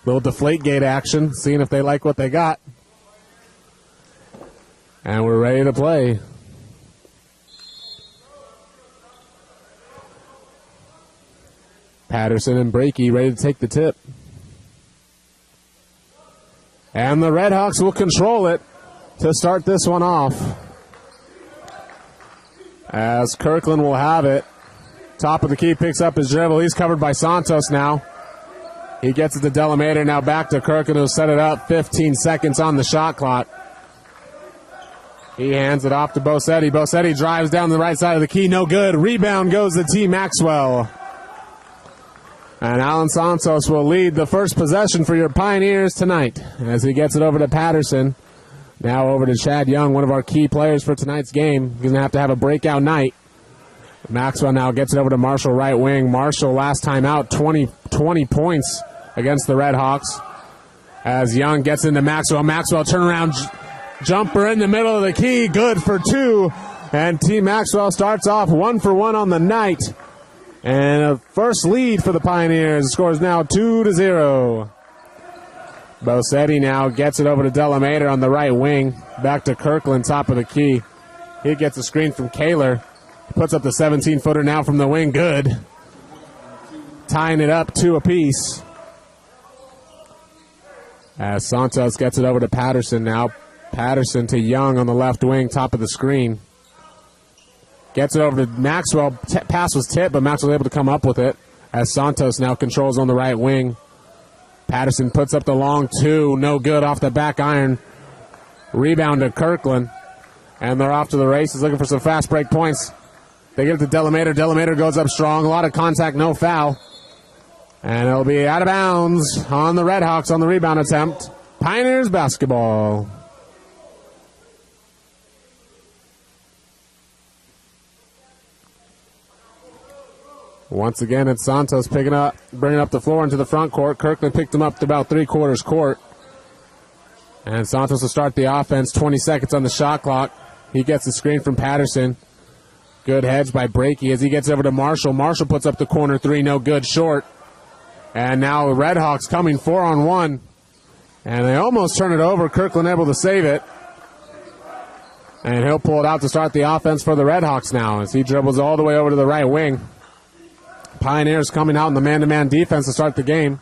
Little deflate gate action, seeing if they like what they got. And we're ready to play. Patterson and Brakey ready to take the tip. And the Redhawks will control it to start this one off. As Kirkland will have it. Top of the key, picks up his dribble. He's covered by Santos now. He gets it to Delamater. Now back to Kirkland, who'll set it up. 15 seconds on the shot clock. He hands it off to Bosetti. Bosetti drives down the right side of the key. No good. Rebound goes to T. Maxwell. And Alan Santos will lead the first possession for your Pioneers tonight as he gets it over to Patterson. Now over to Chad Young, one of our key players for tonight's game. He's going to have a breakout night. Maxwell now gets it over to Marshall, right wing. Marshall, last time out, 20 points against the Redhawks. As Young gets into Maxwell. Maxwell turnaround jumper in the middle of the key. Good for two. And T. Maxwell starts off 1 for 1 on the night. And a first lead for the Pioneers. The score is now 2-0. Bosetti now gets it over to Delamater on the right wing. Back to Kirkland, top of the key. He gets a screen from Kaler. Puts up the 17-footer now from the wing. Good. Tying it up 2 apiece. As Santos gets it over to Patterson now. Patterson to Young on the left wing, top of the screen. Gets it over to Maxwell. Pass was tipped, but Maxwell was able to come up with it. As Santos now controls on the right wing. Patterson puts up the long 2. No good off the back iron. Rebound to Kirkland. And they're off to the races looking for some fast break points. They get it to Delamater. Delamater goes up strong. A lot of contact, no foul. And it'll be out of bounds on the Redhawks on the rebound attempt. Pioneers basketball. Once again, it's Santos bringing up the floor into the front court. Kirkland picked him up to about 3/4 court. And Santos will start the offense. 20 seconds on the shot clock. He gets the screen from Patterson. Good hedge by Brakey as he gets over to Marshall. Marshall puts up the corner 3, no good, short. And now the Redhawks coming 4-on-1. And they almost turn it over. Kirkland able to save it. And he'll pull it out to start the offense for the Redhawks now as he dribbles all the way over to the right wing. Pioneers coming out in the man-to-man defense to start the game.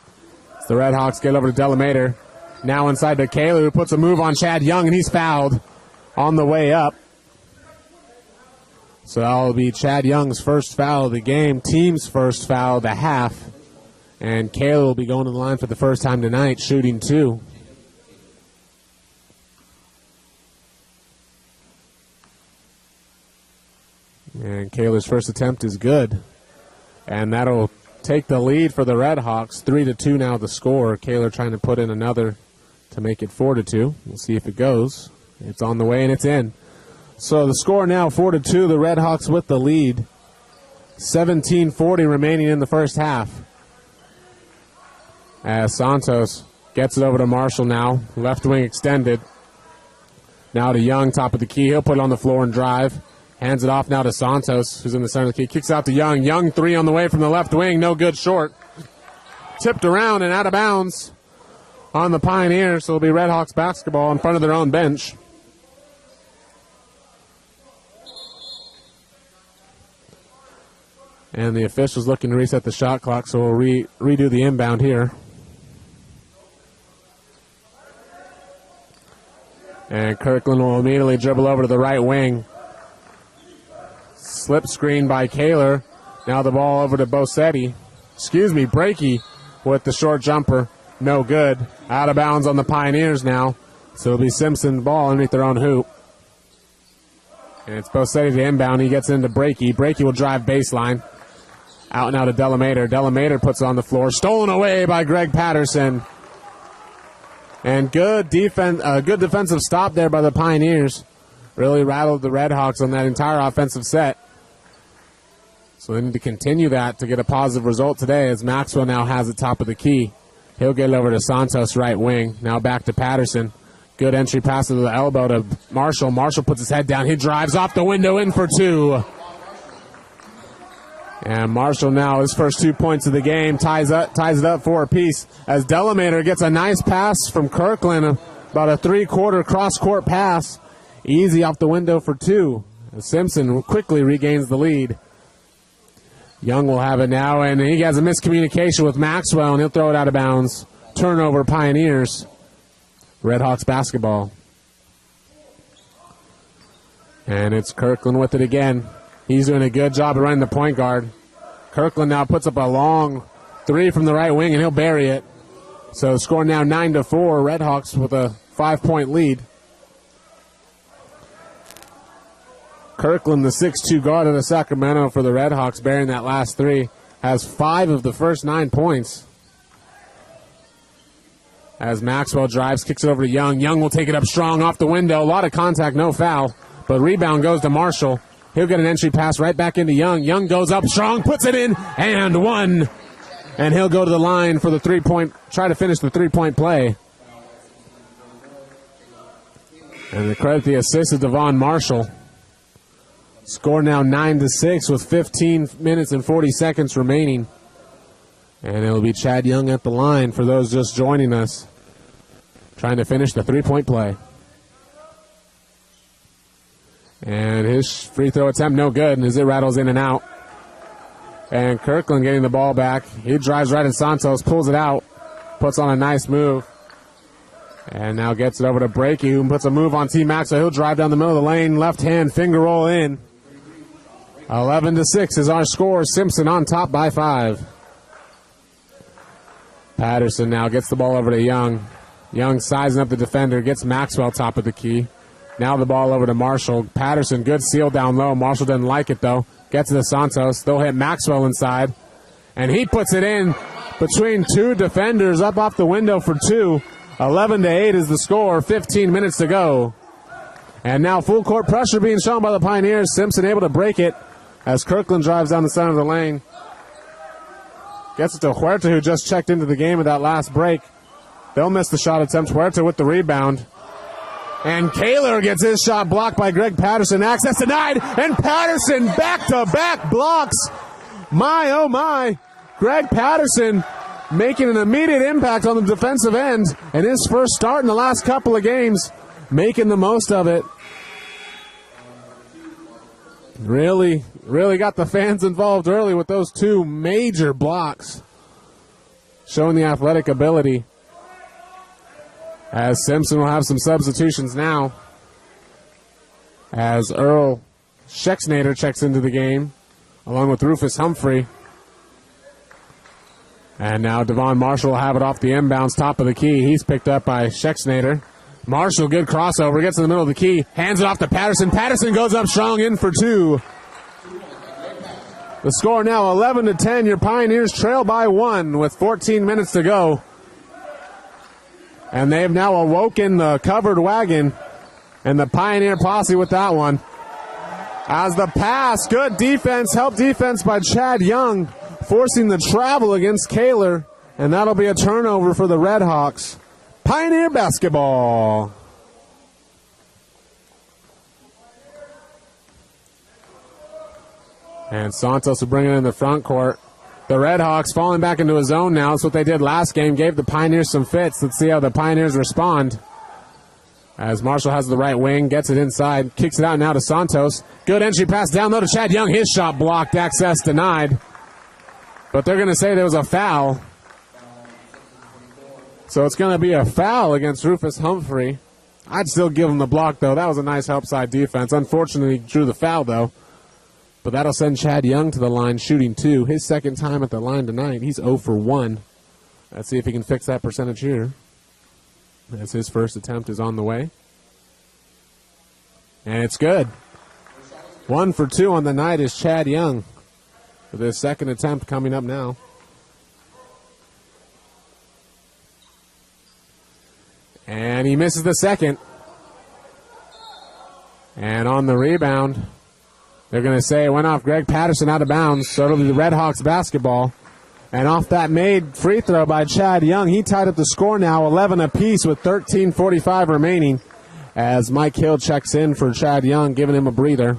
As the Redhawks get over to Delamater. Now inside to Kaler, who puts a move on Chad Young, and he's fouled on the way up. So that'll be Chad Young's first foul of the game, team's first foul of the half. And Kaler will be going to the line for the first time tonight, shooting 2. And Kaler's first attempt is good. And that'll take the lead for the Redhawks. 3-2 now the score. Kaler trying to put in another to make it 4-2. We'll see if it goes. It's on the way and it's in. So the score now 4-2. The Redhawks with the lead. 17:40 remaining in the first half. As Santos gets it over to Marshall now. Left wing extended. Now to Young, top of the key. He'll put it on the floor and drive. Hands it off now to Santos, who's in the center of the key. Kicks out to Young. Young 3 on the way from the left wing. No good, short. Tipped around and out of bounds on the Pioneers. So it'll be Redhawks basketball in front of their own bench. And the officials looking to reset the shot clock, so we'll redo the inbound here. And Kirkland will immediately dribble over to the right wing. Slip screen by Kaler. Now the ball over to Brakey with the short jumper. No good. Out of bounds on the Pioneers now. So it'll be Simpson's ball underneath their own hoop. And it's Bosetti to inbound. He gets into Brakey. Brakey will drive baseline. Out now to Delamater. Delamater puts it on the floor. Stolen away by Greg Patterson. And good defensive stop there by the Pioneers. Really rattled the Redhawks on that entire offensive set. So they need to continue that to get a positive result today as Maxwell now has the top of the key. He'll get it over to Santos right wing. Now back to Patterson. Good entry pass to the elbow to Marshall. Marshall puts his head down. He drives off the window in for 2. And Marshall now, his first 2 points of the game, ties it up for a piece as Delamater gets a nice pass from Kirkland, about a 3/4 cross-court pass. Easy off the window for 2. Simpson quickly regains the lead. Young will have it now, and he has a miscommunication with Maxwell, and he'll throw it out of bounds. Turnover, Pioneers. Redhawks basketball. And it's Kirkland with it again. He's doing a good job of running the point guard. Kirkland now puts up a long 3 from the right wing, and he'll bury it. So score now 9-4. Redhawks with a 5-point lead. Kirkland, the 6'2 guard of the Sacramento for the Redhawks, bearing that last 3, has 5 of the first 9 points. As Maxwell drives, kicks it over to Young. Young will take it up strong off the window. A lot of contact, no foul. But rebound goes to Marshall. He'll get an entry pass right back into Young. Young goes up strong, puts it in, and 1. And he'll go to the line for the 3-point, try to finish the 3-point play. And the credit the assist of Devon Marshall. Score now 9-6 with 15 minutes and 40 seconds remaining. And it'll be Chad Young at the line for those just joining us, trying to finish the 3-point play. And his free throw attempt no good as it rattles in and out. And Kirkland getting the ball back. He drives right at Santos, pulls it out, puts on a nice move. And now gets it over to Breaky, who puts a move on T. Maxwell. He'll drive down the middle of the lane, left hand, finger roll in. 11-6 is our score. Simpson on top by 5. Patterson now gets the ball over to Young. Young sizing up the defender, gets Maxwell top of the key. Now the ball over to Marshall. Patterson, good seal down low. Marshall doesn't like it, though. Gets to the Santos. They'll hit Maxwell inside. And he puts it in between 2 defenders, up off the window for 2. 11-8 is the score. 15 minutes to go. And now full court pressure being shown by the Pioneers. Simpson able to break it as Kirkland drives down the center of the lane. Gets it to Huerta, who just checked into the game at that last break. They'll miss the shot attempt. Huerta with the rebound. And Kaler gets his shot blocked by Greg Patterson. Access denied, and Patterson back-to-back blocks. My, oh my. Greg Patterson making an immediate impact on the defensive end, and his first start in the last couple of games, making the most of it. Really got the fans involved early with those 2 major blocks, showing the athletic ability. As Simpson will have some substitutions now, as Earl Schexnader checks into the game, along with Rufus Humphrey. And now Devon Marshall will have it off the inbounds, top of the key. He's picked up by Schexnader. Marshall, good crossover, gets in the middle of the key, hands it off to Patterson. Patterson goes up strong, in for 2. The score now 11-10. Your Pioneers trail by 1 with 14 minutes to go. And they've now awoken the covered wagon and the Pioneer posse with that one. As the pass, good defense, help defense by Chad Young, forcing the travel against Kaler, and that'll be a turnover for the Redhawks. Pioneer basketball. And Santos will bring it in the front court. The Redhawks falling back into a zone now. That's what they did last game. Gave the Pioneers some fits. Let's see how the Pioneers respond. As Marshall has the right wing, gets it inside, kicks it out now to Santos. Good entry pass down low to Chad Young. His shot blocked, access denied. But they're going to say there was a foul. So it's going to be a foul against Rufus Humphrey. I'd still give him the block, though. That was a nice help side defense. Unfortunately, he drew the foul, though. But that'll send Chad Young to the line, shooting 2. His second time at the line tonight. He's 0 for 1. Let's see if he can fix that percentage here, as his first attempt is on the way. And it's good. 1 for 2 on the night is Chad Young, with his second attempt coming up now. And he misses the second. And on the rebound, they're going to say it went off Greg Patterson out of bounds, so it'll be the Redhawks basketball. And off that made free throw by Chad Young, he tied up the score now, 11 apiece with 13:45 remaining, as Mike Hill checks in for Chad Young, giving him a breather.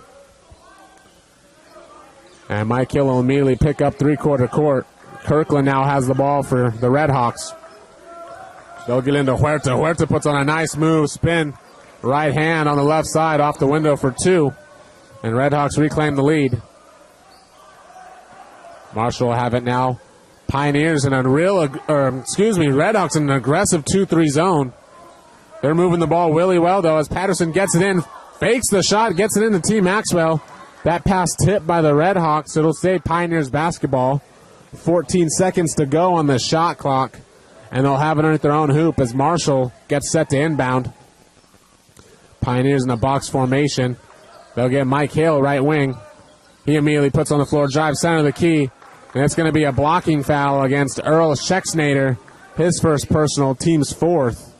And Mike Hill will immediately pick up three-quarter court. Kirkland now has the ball for the Redhawks. They'll get into Huerta. Huerta puts on a nice move, spin, right hand on the left side off the window for two. And Redhawks reclaim the lead. Marshall will have it now. Pioneers in a Redhawks in an aggressive 2-3 zone. They're moving the ball really well, though, as Patterson gets it in, fakes the shot, gets it into T. Maxwell. That pass tipped by the Redhawks. It'll stay Pioneers basketball. 14 seconds to go on the shot clock, and they'll have it underneath their own hoop as Marshall gets set to inbound. Pioneers in a box formation. They'll get Mike Hale, right wing. He immediately puts on the floor, drives center of the key, and it's going to be a blocking foul against Earl Schexnader, his first personal, team's fourth.